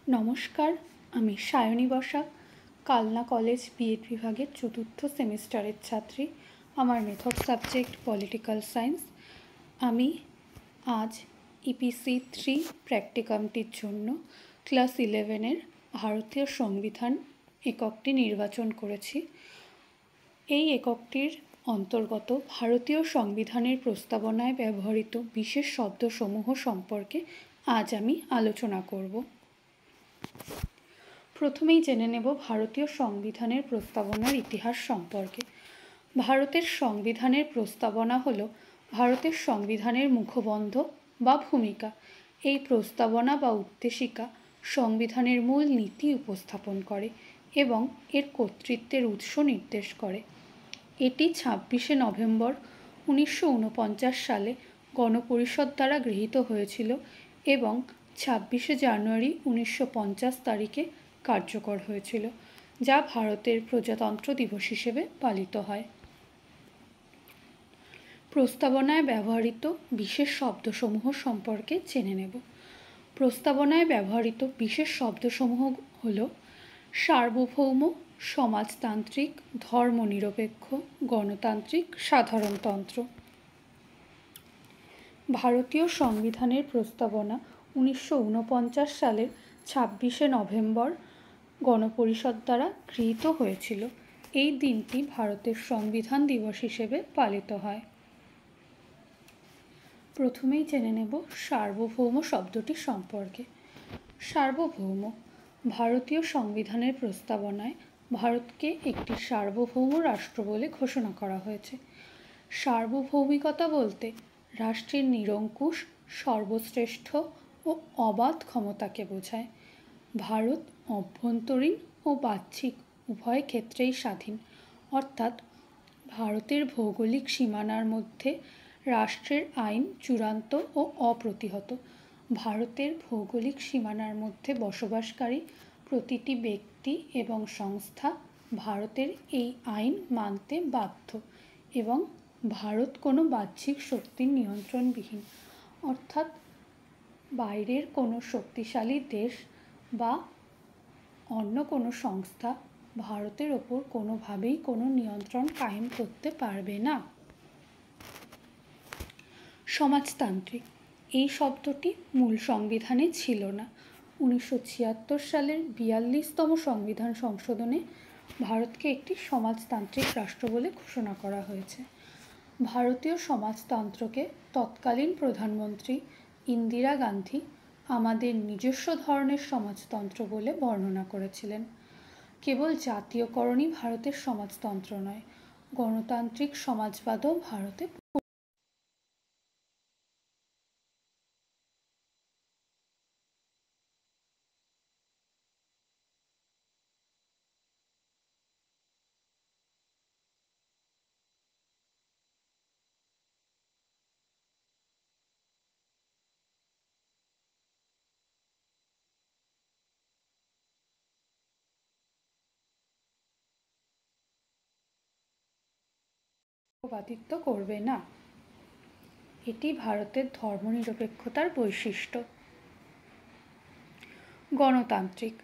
নমস্কার, আমি Sayani Basak, Kalna college B Ed বিভাগের চতুর্থ সেমিস্টারের ছাত্রী। আমার মেথড সাবজেক্ট পলিটিক্যাল সায়েন্স। আমি আজ ইপিসি 3 প্র্যাকটিকামটির জন্য ক্লাস 11-এর ভারতীয় সংবিধান এককটি নির্বাচন করেছি। এই এককটির অন্তর্গত ভারতীয় সংবিধানের প্রস্তাবনায় ব্যবহৃত বিশেষ শব্দসমূহ সম্পর্কে আজ আমি আলোচনা করব। প্রথমেই জেনে নেব ভারতীয় সংবিধানের প্রস্তাবনার ইতিহাস সম্পর্কে। ভারতের সংবিধানের প্রস্তাবনা হল ভারতের সংবিধানের মুখবন্ধ বা ভূমিকা। এই প্রস্তাবনা বা উদ্দেশিকা সংবিধানের মূল নীতি উপস্থাপন করে এবং এর কর্তৃত্বের উৎস নির্দেশ করে। এটি 26শে নভেম্বর 1949 সালে গণপরিষদ দ্বারা গৃহীত হয়েছিল এবং 26শে জানুয়ারি 1950 তারিখে কার্যকর হয়েছিল, যা ভারতের প্রজাতন্ত্র দিবস হিসেবে পালিত হয়। প্রস্তাবনায় ব্যবহৃত বিশেষ শব্দসমূহ সম্পর্কে জেনে নেব। প্রস্তাবনায় ব্যবহৃত বিশেষ শব্দসমূহ হল সার্বভৌম, সমাজতান্ত্রিক, ধর্মনিরপেক্ষ, গণতান্ত্রিক, সাধারণতন্ত্র। ভারতীয় সংবিধানের প্রস্তাবনা 1949 সালের 26শে নভেম্বর গণপরিষদ দ্বারা গৃহীত হয়েছিল। এই দিনটি ভারতের সংবিধান দিবস হিসেবে পালিত হয়। প্রথমেই জেনে নেব সার্বভৌম শব্দটি সম্পর্কে। সার্বভৌম ভারতীয় সংবিধানের প্রস্তাবনায় ভারতকে একটি সার্বভৌম রাষ্ট্র বলে ঘোষণা করা হয়েছে। সার্বভৌমিকতা বলতে রাষ্ট্রের নিরঙ্কুশ, সর্বশ্রেষ্ঠ ও অবাধ ক্ষমতাকে বোঝায়। ভারত অভ্যন্তরীণ ও বাহ্যিক উভয় ক্ষেত্রেই স্বাধীন, অর্থাৎ ভারতের ভৌগোলিক সীমানার মধ্যে রাষ্ট্রের আইন চূড়ান্ত ও অপ্রতিহত। ভারতের ভৌগোলিক সীমানার মধ্যে বসবাসকারী প্রতিটি ব্যক্তি এবং সংস্থা ভারতের এই আইন মানতে বাধ্য এবং ভারত কোনো বাহ্যিক শক্তির নিয়ন্ত্রণবিহীন, অর্থাৎ বাইরের কোনো শক্তিশালী দেশ বা অন্য কোনো সংস্থা ভারতের ওপর কোনোভাবেই কোনো নিয়ন্ত্রণ কায়েম করতে পারবে না। সমাজতান্ত্রিক এই শব্দটি মূল সংবিধানে ছিল না। 1976 সালের 42তম সংবিধান সংশোধনে ভারতকে একটি সমাজতান্ত্রিক রাষ্ট্র বলে ঘোষণা করা হয়েছে। ভারতীয় সমাজতন্ত্রকে তৎকালীন প্রধানমন্ত্রী ইন্দিরা গান্ধী আমাদের নিজস্ব ধরনের সমাজতন্ত্র বলে বর্ণনা করেছিলেন। কেবল জাতীয়করণই ভারতের সমাজতন্ত্র নয়, গণতান্ত্রিক সমাজবাদও ভারতে পক্ষপাতিত্ব করবে না। এটি ভারতের ধর্মনিরপেক্ষতার বৈশিষ্ট্য। গণতান্ত্রিক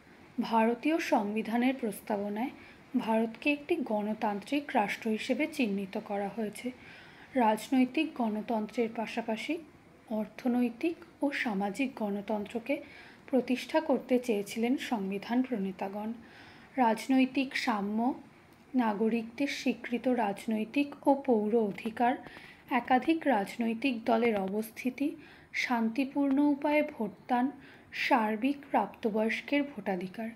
ভারতীয় সংবিধানের প্রস্তাবনায় ভারতকে একটি গণতান্ত্রিক রাষ্ট্র হিসেবে চিহ্নিত করা হয়েছে। রাজনৈতিক গণতন্ত্রের পাশাপাশি অর্থনৈতিক ও সামাজিক গণতন্ত্রকে প্রতিষ্ঠা করতে চেয়েছিলেন সংবিধান প্রণেতাগণ। রাজনৈতিক সাম্য, নাগরিকদের স্বীকৃত রাজনৈতিক ও পৌর অধিকার, একাধিক রাজনৈতিক দলের অবস্থিতি, শান্তিপূর্ণ উপায়ে ভোটদান, সার্বিক প্রাপ্তবয়স্কের ভোটাধিকার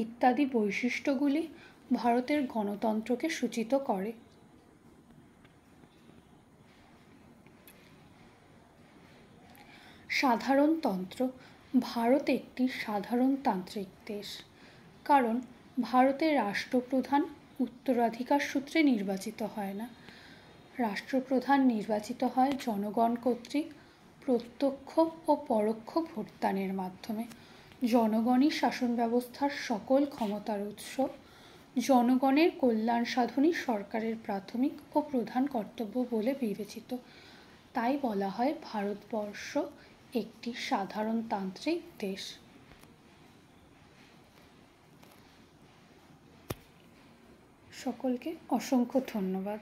ইত্যাদি বৈশিষ্ট্যগুলি ভারতের গণতন্ত্রকে সূচিত করে। সাধারণতন্ত্র ভারত একটি সাধারণতান্ত্রিক দেশ, কারণ ভারতের রাষ্ট্রপ্রধান উত্তরাধিকার সূত্রে নির্বাচিত হয় না। রাষ্ট্রপ্রধান নির্বাচিত হয় জনগণ কর্তৃক প্রত্যক্ষ ও পরোক্ষ ভোটদানের মাধ্যমে। জনগণই শাসন ব্যবস্থার সকল ক্ষমতার উৎস। জনগণের কল্যাণ সাধনই সরকারের প্রাথমিক ও প্রধান কর্তব্য বলে বিবেচিত। তাই বলা হয় ভারতবর্ষ একটি সাধারণতান্ত্রিক দেশ। সকলকে অসংখ্য ধন্যবাদ।